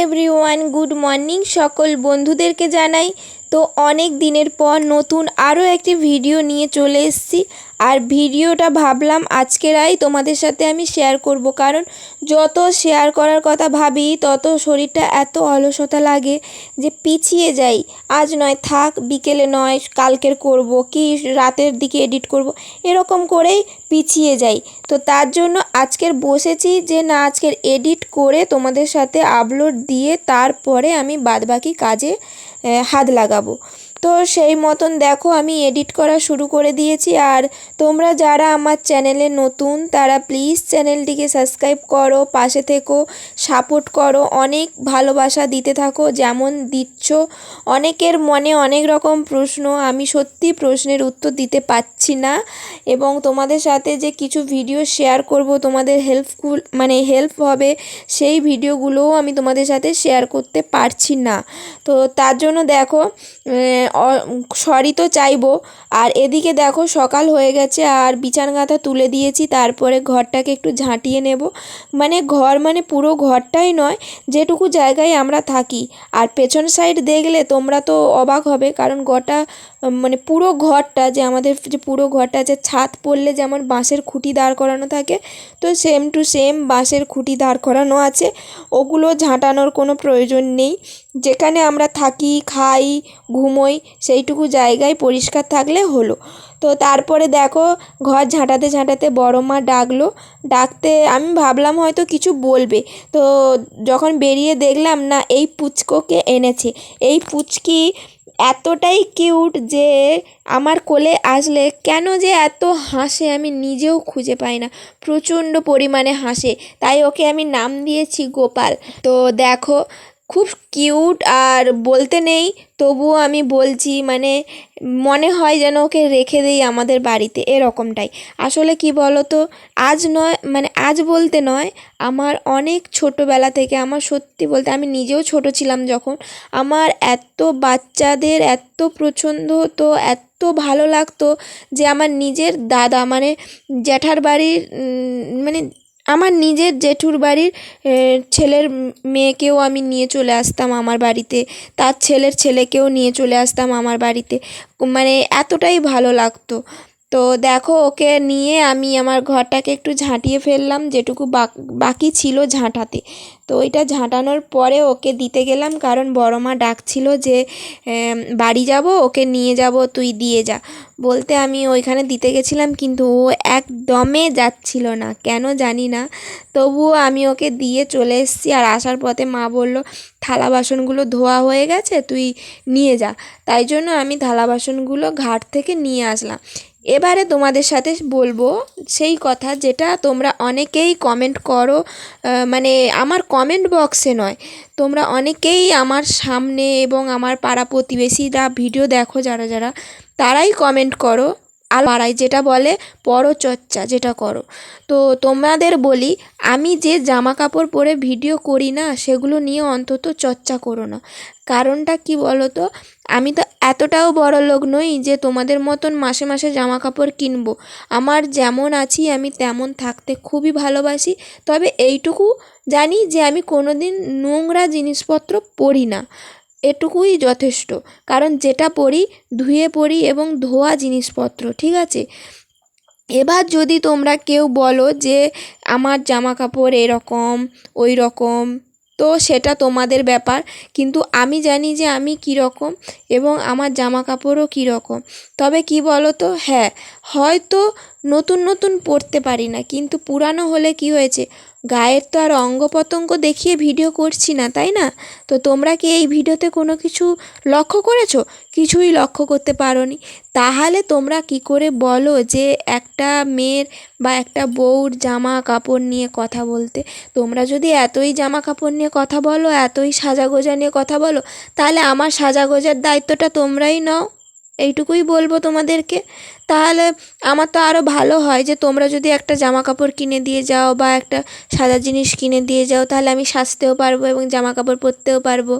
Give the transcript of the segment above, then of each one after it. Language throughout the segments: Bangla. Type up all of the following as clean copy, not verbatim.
এভরিওয়ান, গুড মর্নিং সকল বন্ধুদেরকে জানাই। তো অনেক দিনের পর নতুন আরও একটি ভিডিও নিয়ে চলে এসেছি। আর ভিডিওটা ভাবলাম আজকেরাই তোমাদের সাথে আমি শেয়ার করব, কারণ যত শেয়ার করার কথা ভাবি তত শরীরটা এত অলসতা লাগে যে পিছিয়ে যাই। আজ নয় থাক, বিকেলে নয় কালকের করব, কি রাতের দিকে এডিট করব, এরকম করেই পিছিয়ে যাই। তো তার জন্য আজকের বসেছি যে না, আজকের এডিট করে তোমাদের সাথে আপলোড দিয়ে তারপরে আমি বাদবাকি কাজে হাত লাগাবো। তো সেই মতন দেখো আমি এডিট করা শুরু করে দিয়েছি। আর তোমরা যারা আমার চ্যানেলে নতুন তারা প্লিজ চ্যানেলটিকে সাবস্ক্রাইব করো, পাশে থেকো, সাপোর্ট করো, অনেক ভালোবাসা দিতে থাকো যেমন দিচ্ছ। অনেকের মনে অনেক রকম প্রশ্ন, আমি সত্যি প্রশ্নের উত্তর দিতে পারছি না, এবং তোমাদের সাথে যে কিছু ভিডিও শেয়ার করব তোমাদের হেল্প হবে, সেই ভিডিওগুলোও আমি তোমাদের সাথে শেয়ার করতে পারছি না। তো তার জন্য দেখো সরি তো চাইবো। আর এদিকে দেখো সকাল হয়ে গেছে আর বিছানা গাঁথা তুলে দিয়েছি, তারপরে ঘরটাকে একটু ঝাঁটিয়ে নেব। মানে পুরো ঘরটাই নয়, যেটুকু জায়গায় আমরা থাকি। আর পেছন সাইড দেখলে তোমরা তো অবাক হবে, কারণ পুরো ঘরটা যে আমাদের যে পুরো ঘরটা যে ছাদ পড়লে যেমন বাঁশের খুঁটি দাঁড় করানো থাকে, তো সেম টু সেম বাঁশের খুঁটি দাঁড় করানো আছে। ওগুলো ঝাঁটানোর কোনো প্রয়োজন নেই। যেখানে আমরা থাকি, খাই, ঘুমোই, সেইটুকু জায়গায় পরিষ্কার থাকলে হলো। তো তারপরে দেখো ঘর ঝাঁটাতে ঝাঁটাতে বড় মা ডাকতে আমি ভাবলাম হয়তো কিছু বলবে। তো যখন বেরিয়ে দেখলাম না, এই পুচকোকে এনেছে। এই পুচকি এতটাই কিউট যে আমার কোলে আসলে কেন যে এত হাসে আমি নিজেও খুঁজে পাই না, প্রচণ্ড পরিমাণে হাসে। তাই ওকে আমি নাম দিয়েছি গোপাল। তো দেখো খুব কিউট, আর বলতে নেই তবুও আমি বলছি, মনে হয় যেন ওকে রেখে দেই আমাদের বাড়িতে, এরকমটাই। আসলে কি বলো তো, আজ বলতে নয়, আমার অনেক ছোটোবেলা থেকে, আমার সত্যি বলতে আমি নিজেও ছোট ছিলাম যখন, আমার এত বাচ্চাদের এত পছন্দ হতো, এত ভালো লাগতো যে আমার নিজের দাদা জ্যাঠার বাড়ির আমার নিজের জেঠুর বাড়ির ছেলের মেয়েকেও আমি নিয়ে চলে আসতাম আমার বাড়িতে, তার ছেলের ছেলেকেও নিয়ে চলে আসতাম আমার বাড়িতে। এতটাই ভালো লাগতো। তো দেখো ওকে নিয়ে আমি আমার ঘরটাকে একটু ঝাঁটিয়ে ফেললাম, যেটুকু বাকি ছিল ঝাঁটাতে। তো ওইটা ঝাঁটানোর পরে ওকে দিতে গেলাম, কারণ বড় মা ডাকছিল যে বাড়ি যাব, ওকে নিয়ে যাব, তুই দিয়ে যা বলতে আমি ওইখানে দিতে গেছিলাম, কিন্তু ও একদমে যাচ্ছিল না, কেন জানি না। তবুও আমি ওকে দিয়ে চলে এসেছি। আর আসার পথে মা বলল থালা বাসনগুলো ধোয়া হয়ে গেছে, তুই নিয়ে যা। তাই জন্য আমি থালা বাসনগুলো ঘাট থেকে নিয়ে আসলাম। এবারে তোমাদের সাথে বলবো সেই কথা যেটা তোমরা অনেকেই কমেন্ট করো, আমার কমেন্ট বক্সে নয়, তোমরা অনেকেই আমার সামনে এবং আমার পাড়া প্রতিবেশীরা ভিডিও দেখো যারা যারা, তারাই কমেন্ট করো আর পাড়ায় যেটা বলে পরচর্চা যেটা করো। তো তোমাদের বলি, আমি যে জামা কাপড় পরে ভিডিও করি না, সেগুলো নিয়ে অন্তত চর্চা করো না। কারণটা কি বলো তো, আমি তো এতটাও বড় লোক নই যে তোমাদের মতন মাসে মাসে জামা কাপড় কিনবো। আমার যেমন আছি আমি তেমন থাকতে খুবই ভালোবাসি। তবে এইটুকু জানি যে আমি কোনো দিন নোংরা জিনিসপত্র পরি না, এটুকুই যথেষ্ট। কারণ যেটা পরি ধুয়ে পরি এবং ধোয়া জিনিসপত্র, ঠিক আছে। এবার যদি তোমরা কেউ বলো যে আমার জামা কাপড় এরকম ওই রকম, তো সেটা তোমাদের ব্যাপার, কিন্তু আমি জানি যে আমি কীরকম এবং আমার জামা কাপড়ও কীরকম। তবে কি বলো তো, হ্যাঁ হয়তো নতুন নতুন পরতে পারি না, কিন্তু পুরানো হলে কি হয়েছে, গায়ের তো আর অঙ্গ প্রত্যঙ্গ দেখিয়ে ভিডিও করছি না, তাই না। তো তোমরা কি এই ভিডিওতে কোনো কিছু লক্ষ্য করেছো? কিছুই লক্ষ্য করতে পারোনি। তাহলে তোমরা কি করে বলো যে একটা মেয়ের বা একটা বউর জামা কাপড় নিয়ে কথা বলতে? তোমরা যদি এতই জামা কাপড় নিয়ে কথা বলো, এতই সাজাগোজা নিয়ে কথা বলো, তাহলে আমার সাজাগোজার দায়িত্বটা তোমরাই নাও, এইটুকুই বলবো তোমাদেরকে। তাহলে আমার তো আরও ভালো হয় যে তোমরা যদি একটা জামা কাপড় কিনে দিয়ে যাও বা একটা সাজার জিনিস কিনে দিয়ে যাও, তাহলে আমি সাজতেও পারবো এবং জামা কাপড় পরতেও পারবো।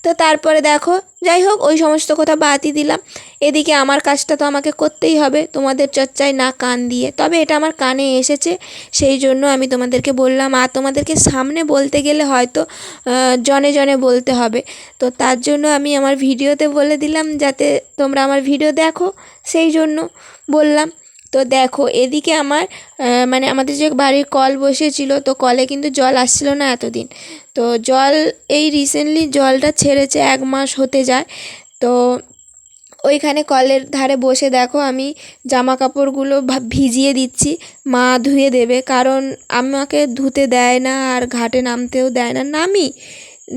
তো তারপরে দেখো, যাই হোক ওই সমস্ত কথা বাদই দিলাম। এদিকে আমার কাজটা তো আমাকে করতেই হবে, তোমাদের চর্চায় না কান দিয়ে। তবে এটা আমার কানে এসেছে, সেই জন্য আমি তোমাদেরকে বললাম। আর তোমাদেরকে সামনে বলতে গেলে হয়তো জনে জনে বলতে হবে, তো তার জন্য আমি আমার ভিডিওতে বলে দিলাম যাতে তোমরা আমার ভিডিও দেখো, সেই জন্য বললাম। তো দেখো এদিকে আমার মানে আমাদের যে বাড়ির কল বসেছিল, তো কলে কিন্তু জল আসছিল না এতদিন। তো জল এই রিসেন্টলি জলটা ছেড়েছে, 1 মাস হতে যায়। তো ওইখানে কলের ধারে বসে দেখো আমি জামা কাপড়গুলো ভিজিয়ে দিচ্ছি, মা ধুয়ে দেবে। কারণ আমাকে ধুতে দেয় না আর ঘাটে নামতেও দেয় না।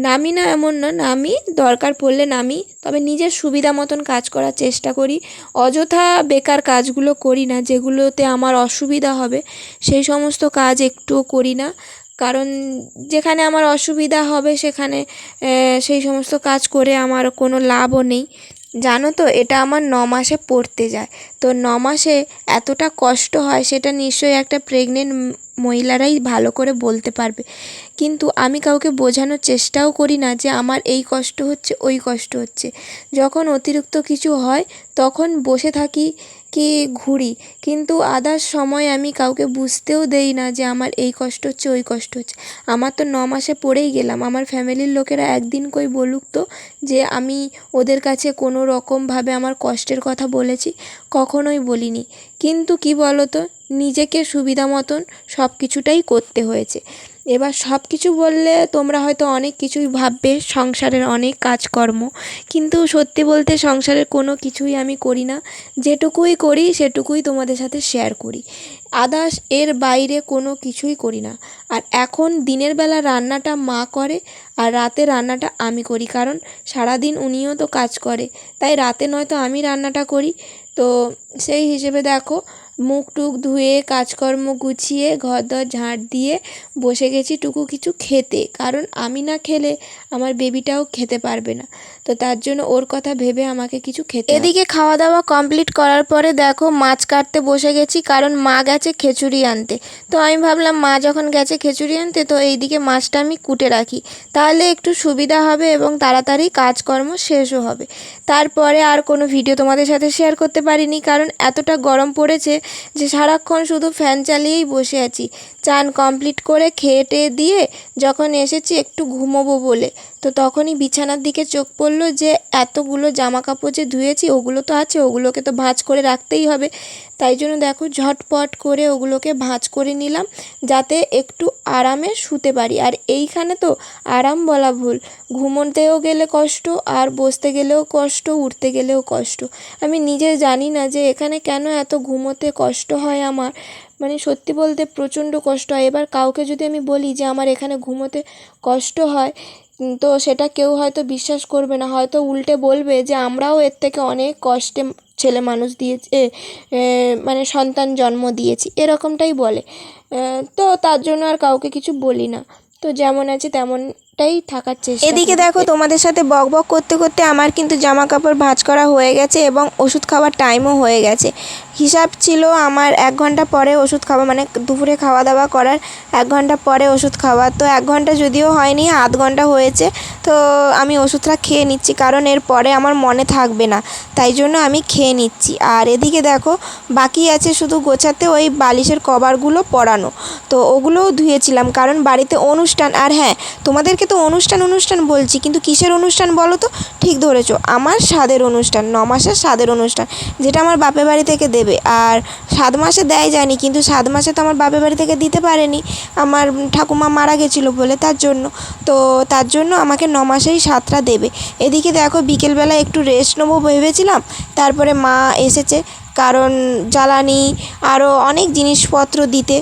নামি না এমন না, নামি, দরকার পড়লে নামি, তবে নিজের সুবিধা মতন কাজ করার চেষ্টা করি। অযথা বেকার কাজগুলো করি না, যেগুলোতে আমার অসুবিধা হবে সেই সমস্ত কাজ একটুও করি না। কারণ যেখানে আমার অসুবিধা হবে সেখানে সেই সমস্ত কাজ করে আমার কোনো লাভও নেই। জানো তো, এটা আমার 9 মাসে পড়তে যায়। তো 9 মাসে এতটা কষ্ট হয় সেটা নিশ্চয়ই একটা প্রেগনেন্ট মহিলারাই ভালো করে বলতে পারবে। কিন্তু আমি কাউকে বোঝানোর চেষ্টাও করি না যে আমার এই কষ্ট হচ্ছে, ওই কষ্ট হচ্ছে। যখন অতিরিক্ত কিছু হয় তখন বসে থাকি কি ঘুরি, কিন্তু আদার্স সময় আমি কাউকে বুঝতেও দেই না যে আমার এই কষ্ট হচ্ছে, ওই কষ্ট হচ্ছে। আমার তো 9 মাসে পড়েই গেলাম। আমার ফ্যামিলির লোকেরা একদিন কই বলুক তো যে আমি ওদের কাছে কোনো রকমভাবে আমার কষ্টের কথা বলেছি? কখনোই বলিনি। কিন্তু কি বলো তো, নিজেকে সুবিধা মতন সব কিছুটাই করতে হয়েছে। এবার সব কিছু বললে তোমরা হয়তো অনেক কিছুই ভাববে, সংসারের অনেক কাজকর্ম, কিন্তু সত্যি বলতে সংসারের কোনো কিছুই আমি করি না। যেটুকুই করি সেটুকুই তোমাদের সাথে শেয়ার করি, আদার্স এর বাইরে কোনো কিছুই করি না। আর এখন দিনের বেলা রান্নাটা মা করে আর রাতে রান্নাটা আমি করি, কারণ সারাদিন উনিও তো কাজ করে, তাই রাতে নয়তো আমি রান্নাটা করি। তো সেই হিসেবে দেখো, মুখ টুক ধুয়ে কাজকর্ম গুছিয়ে ঘরদর ঝাঁট দিয়ে বসে গেছি টুকু কিছু খেতে, কারণ আমি না খেলে আমার বেবিটাও খেতে পারবে না। তো তার জন্য ওর কথা ভেবে আমাকে কিছু খেতে হবে। এদিকে খাওয়া দাওয়া কমপ্লিট করার পরে দেখো মাছ কাটতে বসে গেছি, কারণ মা গেছে খিচুড়ি আনতে। তো আমি ভাবলাম মা যখন গেছে খিচুড়ি আনতে, তো এইদিকে মাছটা আমি কুটে রাখি, তাহলে একটু সুবিধা হবে এবং তাড়াতাড়ি কাজকর্ম শেষও হবে। তারপরে আর কোনো ভিডিও তোমাদের সাথে শেয়ার করতে পারিনি, কারণ এতটা গরম পড়েছে যে সারাক্ষণ শুধু ফ্যান চালিয়েই বসে আছি। চান কমপ্লিট করে খেয়ে টেয়ে দিয়ে যখন এসেছি একটু ঘুমোবো বলে, তো তখনই বিছানার দিকে চোখ পড়লো যে এতগুলো জামা কাপড় যে ধুয়েছি ওগুলো তো আছে, ওগুলোকে তো ভাঁজ করে রাখতেই হবে। তাই জন্য দেখো ঝটপট করে ওগুলোকে ভাঁজ করে নিলাম, যাতে একটু আরামে শুতে পারি। আর এইখানে তো আরাম বলা ভুল, ঘুমোতেও গেলে কষ্ট, আর বসতে গেলেও কষ্ট, উঠতে গেলেও কষ্ট। আমি নিজে জানি না যে এখানে কেন এত ঘুমোতে কষ্ট হয় আমার, মানে সত্যি বলতে প্রচণ্ড কষ্ট হয়। এবার কাউকে যদি আমি বলি যে আমার এখানে ঘুমোতে কষ্ট হয়, তো সেটা কেউ হয়তো বিশ্বাস করবে না, হয়তো উল্টে বলবে যে আমরাও এর থেকে অনেক কষ্টে ছেলে মানুষ দিয়েছে, মানে সন্তান জন্ম দিয়েছি, এরকমটাই বলে। তো তার জন্য আর কাউকে কিছু বলি না, তো যেমন আছে তেমনটাই থাকার চেষ্টা। এদিকে দেখো তোমাদের সাথে বক বক করতে করতে আমার কিন্তু জামা কাপড় ভাঁজ করা হয়ে গেছে এবং ওষুধ খাওয়ার টাইমও হয়ে গেছে। হিসাব ছিল আমার 1 ঘন্টা পরে ওষুধ খাওয়া, মানে দুপুরে খাওয়া দাওয়া করার 1 ঘন্টা পরে ওষুধ খাওয়া। তো 1 ঘন্টা যদিও হয়নি, আধ ঘন্টা হয়েছে। তো আমি ওষুধটা খেয়ে নিচ্ছি, কারণ এর পরে আমার মনে থাকবে না, তাই জন্য আমি খেয়ে নিচ্ছি। আর এদিকে দেখো বাকি আছে শুধু গোছাতে ওই বালিশের কভারগুলো পরানো, তো ওগুলোও ধুয়েছিলাম, কারণ বাড়িতে অনুষ্ঠান। আর হ্যাঁ, তোমাদেরকে তো অনুষ্ঠান বলছি, কিন্তু কিসের অনুষ্ঠান বলো তো? ঠিক ধরেছো, আমার স্বাদের অনুষ্ঠান, 9 মাসের স্বাদের অনুষ্ঠান, যেটা আমার বাপের বাড়ি থেকে দেবে। আর 7 মাসে দেয় জানি, কিন্তু 7 মাসে তো আমার বাপের বাড়ি থেকে দিতে পারেনি, আমার ঠাকুমা মারা গেছিলো বলে, তার জন্য। তো তার জন্য আমাকে 9 মাসেই 7টা দেবে। এদিকে দেখো বিকেলবেলা একটু রেস্ট নেবো ভেবেছিলাম, তারপরে মা এসেছে, কারণ জ্বালানি আরও অনেক জিনিসপত্র দিতে,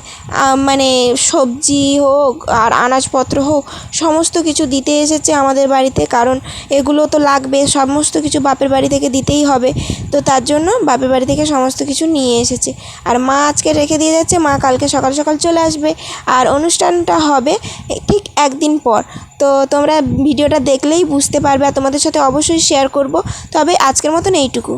মানে সবজি হোক আর আনাজপত্র হোক, সমস্ত কিছু দিতে এসেছে আমাদের বাড়িতে, কারণ এগুলো তো লাগবে, সমস্ত কিছু বাপের বাড়ি থেকে দিতেই হবে। তো তার জন্য বাপের বাড়ি থেকে সমস্ত কিছু নিয়ে এসেছে। আর মা আজকে রেখে দিয়ে যাচ্ছে, মা কালকে সকাল সকাল চলে আসবে। আর অনুষ্ঠানটা হবে ঠিক 1 দিন পর। তো তোমরা ভিডিওটা দেখলেই বুঝতে পারবে, আর তোমাদের সাথে অবশ্যই শেয়ার করব। তবে আজকের মতন এইটুকু।